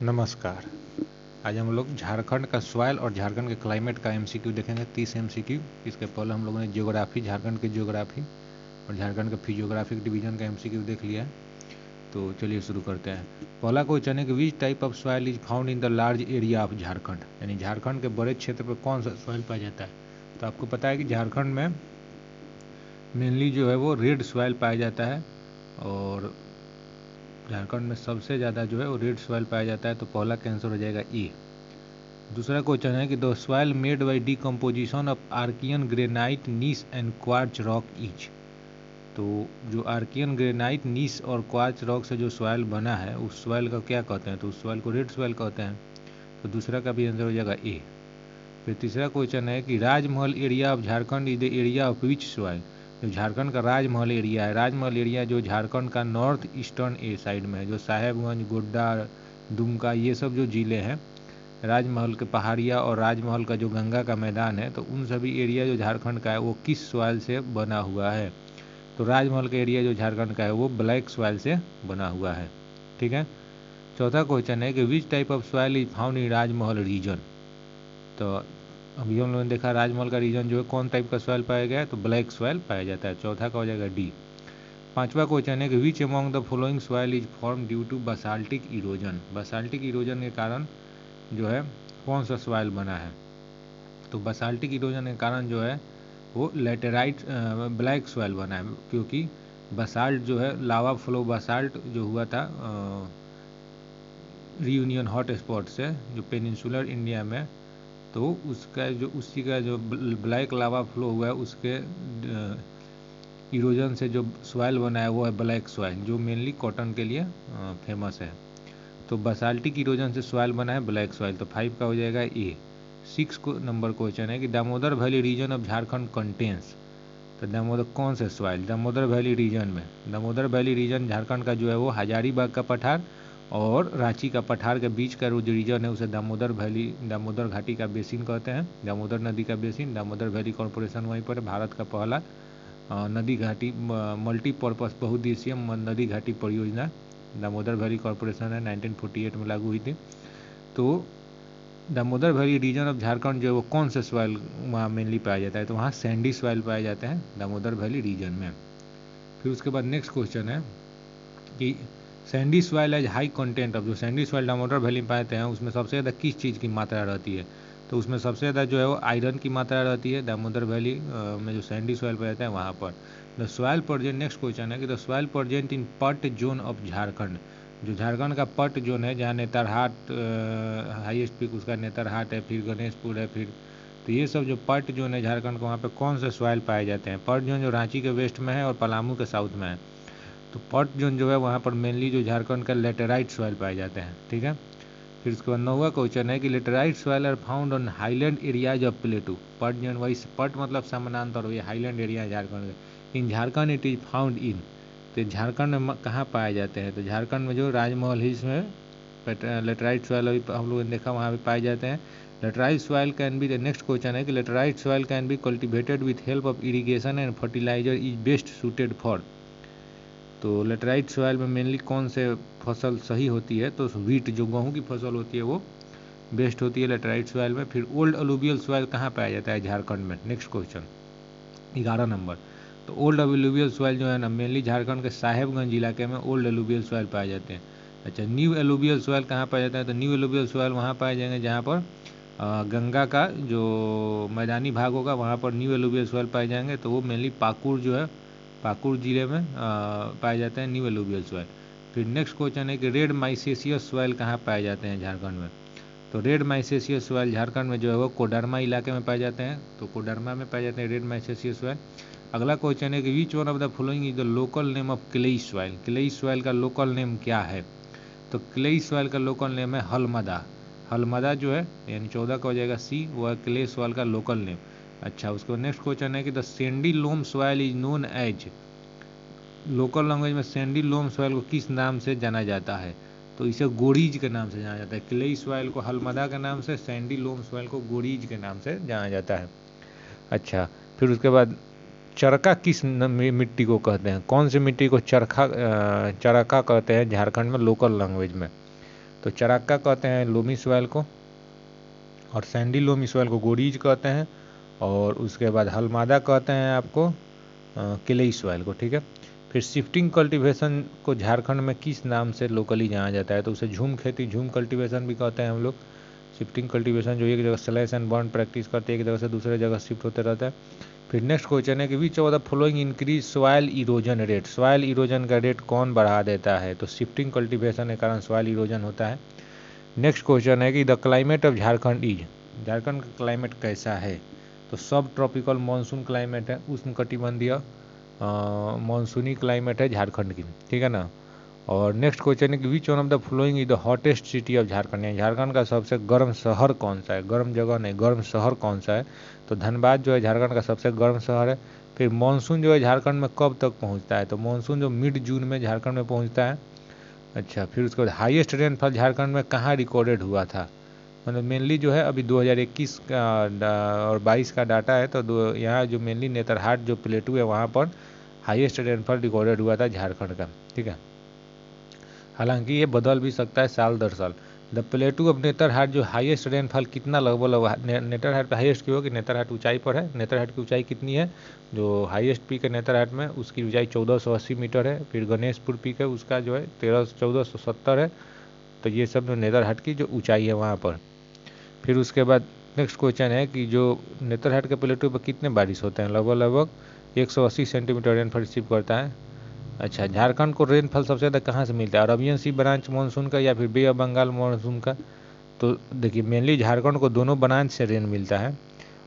नमस्कार। आज हम लोग झारखंड का सॉइल और झारखंड के क्लाइमेट का एमसीक्यू देखेंगे, 30 एमसीक्यू। इसके पहले हम लोगों ने ज्योग्राफी, झारखंड की ज्योग्राफी और झारखंड का फिजियोग्राफिक डिवीजन का एमसीक्यू देख लिया है। तो चलिए शुरू करते हैं। पहला क्वेश्चन है कि which type of soil is found in the large area of Jharkhand, यानी झारखंड के बड़े क्षेत्र पर कौन सा सॉइल पाया जाता है। तो आपको पता है कि झारखंड में मेनली जो है वो रेड सॉइल पाया जाता है और झारखंड में सबसे ज़्यादा जो है वो रेड सॉइल पाया जाता है। तो पहला का आंसर हो जाएगा ए। दूसरा क्वेश्चन है कि the soil made by decomposition of Archaean granite gneiss and quartz rock is. तो जो आर्कियन ग्रेनाइट नीस और क्वार्ट्ज रॉक से जो सॉइल बना है उस सॉइल का क्या कहते हैं। तो उस सॉइल को रेड सॉइल कहते हैं। तो दूसरा का भी आंसर हो जाएगा ए। फिर तीसरा क्वेश्चन है कि Rajmahal area of Jharkhand is the area of which soil. जो झारखंड का राजमहल एरिया है, राजमहल एरिया जो झारखंड का नॉर्थ ईस्टर्न ए साइड में है, जो साहेबगंज, गोड्डा, दुमका, ये सब जो जिले हैं, राजमहल के पहाड़िया और राजमहल का जो गंगा का मैदान है, तो उन सभी एरिया जो झारखंड का है वो किस सॉइल से बना हुआ है। तो राजमहल का एरिया जो झारखंड का है वो ब्लैक सॉइल से बना हुआ है। ठीक है। चौथा क्वेश्चन है कि which type of soil is found in Rajmahal region. तो अभी हम लोगों ने देखा राजमहल का रीजन जो है कौन टाइप का सॉइल पाया गया है, तो ब्लैक सॉइल पाया जाता है। चौथा का हो जाएगा डी। पांचवा क्वेश्चन है कि which among the following soil is form due to basaltic erosion. Basaltic erosion के कारण जो है कौन सा सॉइल बना है। तो बसाल्टिक इरोजन के कारण जो है वो लेटेराइट ब्लैक सॉइल बना है, क्योंकि बसाल्ट जो है लावा फ्लो बसाल्ट जो हुआ था रियूनियन हॉट स्पॉट से जो पेनिनसुलर इंडिया में, तो उसका जो उसी का जो ब्लैक लावा फ्लो हुआ है उसके इरोजन से जो सॉइल बना है वो है ब्लैक सॉइल, जो मेनली कॉटन के लिए फेमस है। तो बसाल्टिक इरोजन से सॉइल बना है ब्लैक सॉइल। तो 5 का हो जाएगा ए। 6 नंबर क्वेश्चन है कि Damodar valley region of Jharkhand contains. तो दामोदर कौन से सॉइल, दामोदर वैली रीजन में, दामोदर वैली रीजन झारखंड का जो है वो हजारीबाग का पठार और रांची का पठार के बीच का जो रीजन है उसे दामोदर वैली, दामोदर घाटी का बेसिन कहते हैं। दामोदर नदी का बेसिन, दामोदर वैली कॉरपोरेशन वहीं पर भारत का पहला नदी घाटी मल्टीपर्पज बहुउद्देशीय नदी घाटी परियोजना दामोदर वैली कॉरपोरेशन है 1948 में लागू हुई थी। तो Damodar valley region of Jharkhand जो है वो कौन से सॉइल वहाँ मेनली पाया जाता है। तो वहाँ सैंडी सॉइल पाए जाते हैं दामोदर वैली रीजन में। फिर उसके बाद नेक्स्ट क्वेश्चन है कि sandy soil as high content of, जो सैंडी सॉइल दामोदर वैली में पाते हैं उसमें सबसे ज़्यादा किस चीज़ की मात्रा रहती है। तो उसमें सबसे ज़्यादा जो है वो आयरन की मात्रा रहती है दामोदर वैली में जो सैंडी सॉइल पाए जाते हैं वहाँ पर। The soil present, next question है कि द सॉइल प्रेजेंट इन पट जोन ऑफ झारखंड। जो झारखंड का पट जोन है जहाँ नेतरहाट हाईएस्ट पीक उसका नेतरहाट है, फिर गणेशपुर है, फिर तो ये सब जो पट जोन है झारखंड को, वहाँ पे कौन से सॉइल पाए जाते हैं। पट जोन जो रांची के वेस्ट में है और पलामू के साउथ में है। तो पट जोन जो है वहाँ पर मेनली जो झारखंड का लेटेराइट सॉइल पाए जाते हैं। ठीक है। फिर उसके बाद 9वां क्वेश्चन है कि laterite soil are found on highland areas of plateau. Pat zone वही पट मतलब समानांतर, वही हाईलैंड एरिया झारखंड के। In Jharkhand it is found in, तो झारखंड में कहाँ पाए जाते हैं। तो झारखंड में जो राजमहल हिल्स में लेटेराइट सॉइल अभी हम लोगों ने देखा वहाँ पे पाए जाते हैं। Laterite soil can be, the next question है कि laterite soil can be cultivated with help of irrigation and fertiliser is best suited for. तो लेटेराइट सॉइल में मेनली कौन से फसल सही होती है। तो व्हीट जो गेहूँ की फसल होती है वो बेस्ट होती है लेटेराइट सॉइल में। फिर ओल्ड अलूवियल सॉइल कहाँ पाया जाता है झारखंड में, नेक्स्ट क्वेश्चन 11 नंबर। तो ओल्ड अलूवियल सॉइल जो है ना मेनली झारखंड के साहेबगंज इलाके में ओल्ड अलूवियल सॉइल पाए जाते हैं। अच्छा, न्यू अलूवियल सॉइल कहाँ पाया जाता है। तो न्यू अलूवियल सॉइल वहाँ पाए जाएंगे जहाँ पर गंगा का जो मैदानी भाग होगा वहाँ पर न्यू अलूवियल सॉइल पाए जाएंगे। तो वो मेनली पाकुड़ जो है, पाकुड़ जिले में पाए जाते हैं न्यू अलूवियल सॉइल। फिर नेक्स्ट क्वेश्चन है कि रेड माइसेसियस सॉइल कहाँ पाए जाते हैं झारखंड में। तो रेड माइसेसियस सॉइल झारखंड में जो है वो कोडरमा इलाके में पाए जाते हैं। तो कोडरमा में पाए जाते हैं रेड माइसेसियस सॉइल। अगला क्वेश्चन है कि which one of the following is the local name of clayey soil. Clayey soil का लोकल नेम क्या है। तो क्लेई सॉइल का लोकल नेम है हलमदा। हलमदा जो है यानी 14 का हो जाएगा सी, वो है क्ले सॉइल का लोकल नेम। अच्छा, उसको नेक्स्ट क्वेश्चन है कि the sandy loam soil is known as, local language में सैंडी लोम सॉइल को किस नाम से जाना जाता है। तो इसे गोरीज के नाम से जाना जाता है। क्लेई सॉइल को हलमदा के नाम से, सैंडी लोम सॉइल को गोरीज के नाम से जाना जाता है। अच्छा, फिर उसके बाद चरका किस मिट्टी को कहते हैं, कौन सी मिट्टी को चरखा चरका कहते हैं झारखंड में लोकल लैंग्वेज में। तो चराक्का कहते हैं लोमी सॉइल को, और सैंडी लोमी सॉइल को गोरीज कहते हैं, और उसके बाद हलमादा कहते हैं आपको क्लेई सॉइल को, ठीक है। फिर शिफ्टिंग कल्टीवेशन को झारखंड में किस नाम से लोकली जाना जाता है, तो उसे झूम खेती, झूम कल्टीवेशन भी कहते हैं हम लोग। शिफ्टिंग कल्टीवेशन जो एक जगह स्लैश एंड बर्न प्रैक्टिस करते हैं, एक जगह से दूसरे जगह शिफ्ट होते रहता है। फिर नेक्स्ट क्वेश्चन है कि which of the following increase soil erosion rate, soil erosion का रेट कौन बढ़ा देता है, तो शिफ्टिंग कल्टीवेशन के कारण सॉइल इरोजन होता है। नेक्स्ट क्वेश्चन है कि the climate of Jharkhand is, Jharkhand का क्लाइमेट कैसा है, तो सब ट्रॉपिकल मानसून क्लाइमेट है, उष्णकटिबंधीय मानसूनी क्लाइमेट है झारखंड की, ठीक है ना। और नेक्स्ट क्वेश्चन है कि which one of the following is the hottest city of Jharkhand, यानी झारखंड का सबसे गर्म शहर कौन सा है, गर्म जगह नहीं, गर्म शहर कौन सा है, तो धनबाद जो है झारखंड का सबसे गर्म शहर है। फिर मानसून जो है झारखंड में कब तक पहुंचता है, तो मानसून जो मिड जून में झारखंड में पहुंचता है। अच्छा, फिर उसके बाद हाईएस्ट रेनफॉल झारखंड में कहाँ रिकॉर्डेड हुआ था, मतलब मेनली जो है अभी 2021 का और 22 का डाटा है, तो यहाँ जो मेनली नेतरहाट जो प्लेटू है वहाँ पर हाईएस्ट रेनफॉल रिकॉर्डेड हुआ था झारखंड का, ठीक है। हालांकि ये बदल भी सकता है साल दर साल। द प्लेटू ऑफ नेतरहाट जो हाईएस्ट रेनफॉल कितना लगभग नेतरहाट पे हाईएस्ट क्यों, कि नेतरहाट ऊंचाई पर है, नेतरहाट की ऊंचाई कितनी है, जो हाईएस्ट पीक है नेतरहाट में उसकी ऊंचाई 1480 मीटर है। फिर गणेशपुर पीक है उसका जो है 1470 है। तो ये सब जो नेतरहाट की जो ऊंचाई है वहाँ पर। फिर उसके बाद नेक्स्ट क्वेश्चन है कि जो नेतरहाट के प्लेटू पर कितने बारिश होते हैं, लगभग 180 सेंटीमीटर रेनफॉल रिसीव करता है। अच्छा, झारखंड को रेनफॉल सबसे ज़्यादा कहाँ से मिलता है, अरबियन सी ब्रांच मानसून का या फिर बे ऑफ बंगाल मानसून का, तो देखिए मेनली झारखंड को दोनों ब्रांच से रेन मिलता है,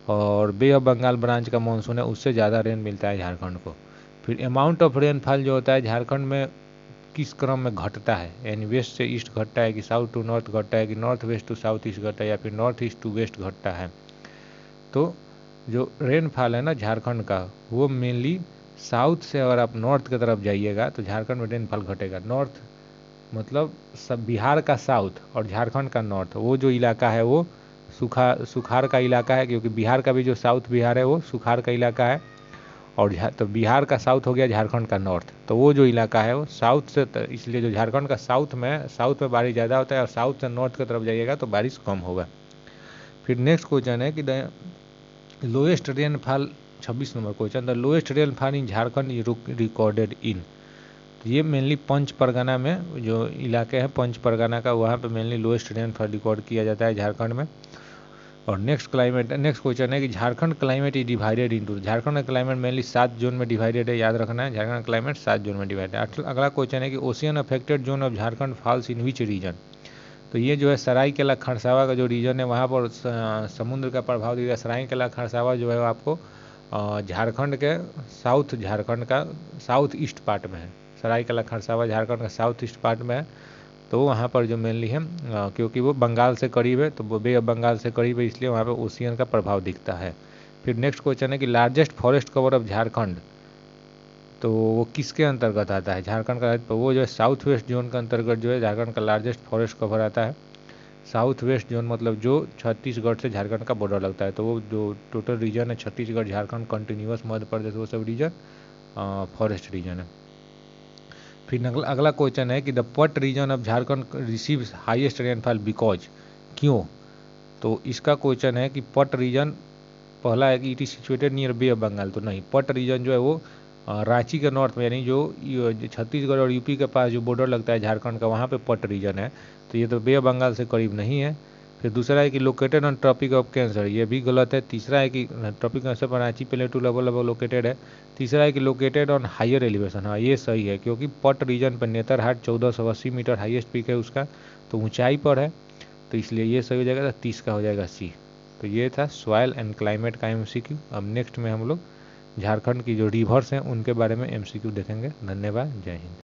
और बे ऑफ बंगाल ब्रांच का मानसून है उससे ज़्यादा रेन मिलता है झारखंड को। फिर अमाउंट ऑफ रेनफॉल जो होता है झारखंड में किस क्रम में घटता है, यानी वेस्ट से ईस्ट घटता है कि साउथ टू नॉर्थ घटता है कि north west to south east घटता है या फिर नॉर्थ ईस्ट टू वेस्ट घटता है। तो जो रेनफॉल है ना झारखंड का वो मेनली साउथ से, अगर आप नॉर्थ की तरफ जाइएगा तो झारखंड में रेनफॉल घटेगा। नॉर्थ मतलब सब बिहार का साउथ और झारखंड का नॉर्थ, वो जो इलाका है वो सुखाड़ का इलाका है, क्योंकि बिहार का भी जो साउथ बिहार है वो सुखाड़ का इलाका है, और तो बिहार का साउथ हो गया झारखंड का नॉर्थ, तो वो जो इलाका है वो साउथ से, इसलिए जो झारखंड का साउथ में बारिश ज़्यादा होता है, और साउथ से नॉर्थ की तरफ जाइएगा तो बारिश कम होगा। फिर नेक्स्ट क्वेश्चन है कि the lowest rainfall, 26 number question, the lowest rainfall in Jharkhand is recorded in, तो ये मेनली पंच परगना में जो इलाके हैं पंच परगना का, वहाँ पे मेनली लोएस्ट रेनफॉल रिकॉर्ड किया जाता है झारखंड में। और नेक्स्ट क्वेश्चन है कि Jharkhand climate is divided into, Jharkhand का क्लाइमेट मेनली 7 जोन में डिवाइडेड है, याद रखना है झारखंड क्लाइमेट 7 जोन में डिवाइडेड है। अगला क्वेश्चन है कि ocean affected zone of Jharkhand falls in which region, तो ये जो है सरायकेला खरसावा का जो रीजन है वहाँ पर समुद्र का प्रभाव दिया। सरायकेला खरसावा जो है आपको झारखंड के झारखंड का साउथ ईस्ट पार्ट में है। सरायकेला खरसावा झारखंड का साउथ ईस्ट पार्ट में है, तो वहाँ पर जो मेनली है क्योंकि वो बंगाल से करीब है, तो वो बे ऑफ बंगाल से करीब है, इसलिए वहाँ पर ओशियन का प्रभाव दिखता है। फिर नेक्स्ट क्वेश्चन है कि largest forest cover of Jharkhand, तो वो किसके अंतर्गत आता है झारखंड का, तो वो जो है साउथ वेस्ट जोन के अंतर्गत जो है झारखंड का लार्जेस्ट फॉरेस्ट कवर आता है। साउथ वेस्ट जोन मतलब जो छत्तीसगढ़ से झारखंड का बॉर्डर लगता है, तो वो जो टोटल रीजन है छत्तीसगढ़ झारखंड कंटिन्यूस मध्य प्रदेश, वो सब रीजन फॉरेस्ट रीजन है। फिर अगला क्वेश्चन है कि the Pat region of Jharkhand receives highest rainfall because, क्यों, तो इसका क्वेश्चन है कि पट रीजन, पहला है कि it is situated near Bay of Bengal, तो नहीं, पट रीजन जो है वो रांची के नॉर्थ में, यानी जो छत्तीसगढ़ और यूपी के पास जो बॉर्डर लगता है झारखंड का, वहाँ पे पट रीजन है, तो ये तो बे ऑफ बंगाल से करीब नहीं है। फिर दूसरा है कि located on Tropic of Cancer, ये भी गलत है। तीसरा है कि ट्रॉपिक कैंसर पर रांची प्लेटू लगभग लोकेटेड है। तीसरा है कि लोकेटेड ऑन हायर एलिवेशन, हाँ ये सही है, क्योंकि पट रीजन पर नेतरहाट 1480 मीटर हाईएस्ट पीक है उसका, तो ऊंचाई पर है, तो इसलिए ये सही हो जाएगा, तो 30 का हो जाएगा सी। तो ये था सॉइल एंड क्लाइमेट का एमसीक्यू। अब नेक्स्ट में हम लोग झारखंड की जो रिवर्स हैं उनके बारे में एमसीक्यू देखेंगे। धन्यवाद, जय हिंद।